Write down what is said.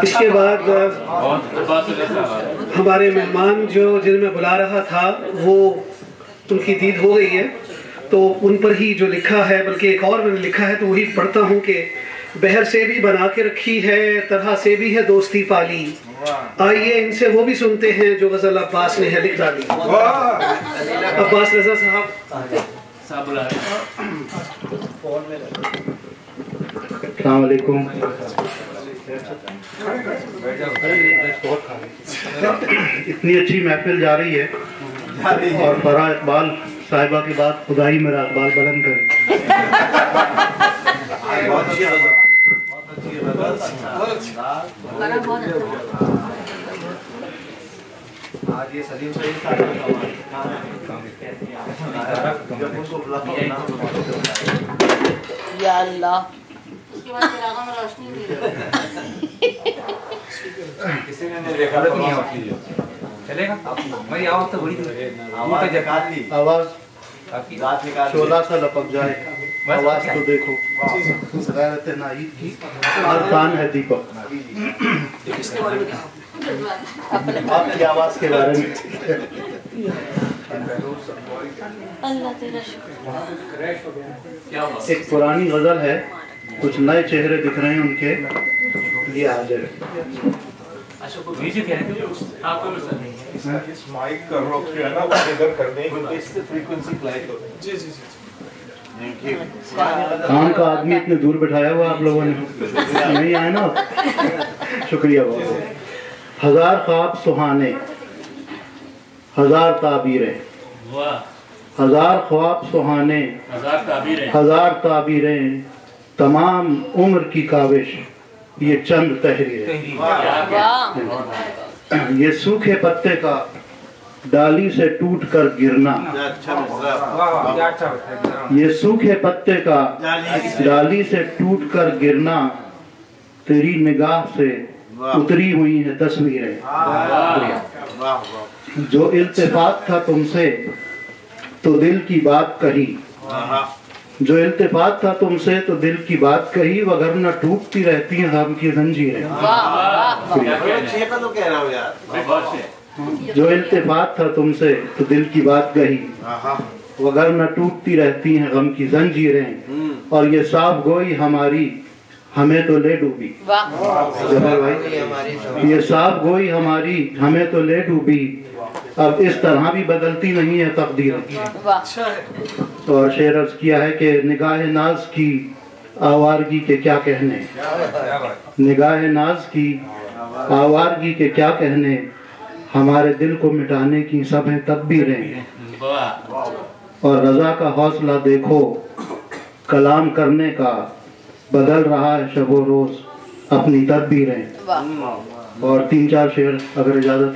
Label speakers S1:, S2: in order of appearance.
S1: इसके बाद हमारे मेहमान जो जिन्हें बुला रहा था वो उनकी दीद हो गई है, तो उन पर ही जो लिखा है, बल्कि एक और मैंने लिखा है तो वही पढ़ता हूँ कि बहर से भी बना के रखी है, तरह से भी है दोस्ती पाली। आइए इनसे वो भी सुनते हैं जो गजल अब्बास ने है लिख डाली। अब्बास रजा साहब
S2: अस्सलाम वालेकुम। इतनी अच्छी महफिल जा रही है और फरा इकबाल साहिबा की बात खुदा ही मेरा इकबाल बुलंद करे।
S3: आज ये सलीम सही
S4: या अल्लाह
S5: उसके बाद चिरागों में रोशनी नहीं
S3: किसी ने नहीं देखा तो नहीं होती चलेगा। मेरी आवाज तो बड़ी आवाज निकाल ली, आवाज दांत निकाल
S2: शोला सा लपक जाए, आवाज तो देखो गैरत नाहीद की आसान है दीपक। आपकी आवाज के बारे में
S5: अल्लाह तेरा शुक्र।
S2: एक पुरानी गजल है, कुछ नए चेहरे दिख रहे हैं उनके लिए हाजिर है।
S6: इस माइक का रोक जो है ना वो इधर कर दें क्योंकि इससे फ्रीक्वेंसी अप्लाई करो। जी जी जी
S2: काम का आदमी इतने दूर बैठाया हुआ आप लोगों ने, नहीं आए ना। शुक्रिया बहुत। हजार ख्वाब सुहाने, हजार ताबीरें, हजार ख्वाब सुहाने, हजार ताबीरें, तमाम उम्र की काविश, ये चंद तहरीरें। ये सूखे पत्ते का डाली से टूट कर गिरना, ये सूखे पत्ते का डाली से टूट कर गिरना, तेरी निगाह से उतरी हुई है तस्वीरें। जो इल्तिफात था तुमसे तो दिल की बात कही, जो इल्तिफात था तुमसे तो दिल की बात कही, वगरना टूटती रहती हैं गम की जंजीरें। जो इल्तिफात था तुमसे तो दिल की बात कही, वगरना टूटती रहती हैं गम की जंजीरें। और ये साफ गोई हमारी हमें तो ले डूबी, जबर भाई, ये साफ गोई हमारी हमें तो ले डूबी, अब इस तरह भी बदलती नहीं है तकदीर। और शेर अर्ज किया है कि निगाह नाज की आवारगी के क्या कहने, निगाह नाज की आवारगी के क्या कहने, हमारे दिल को मिटाने की सब है तदबीरें। और रजा का हौसला देखो कलाम करने का, बदल रहा है शबो रोज अपनी तदबीरें। और 3-4 शेर अगर इजाजत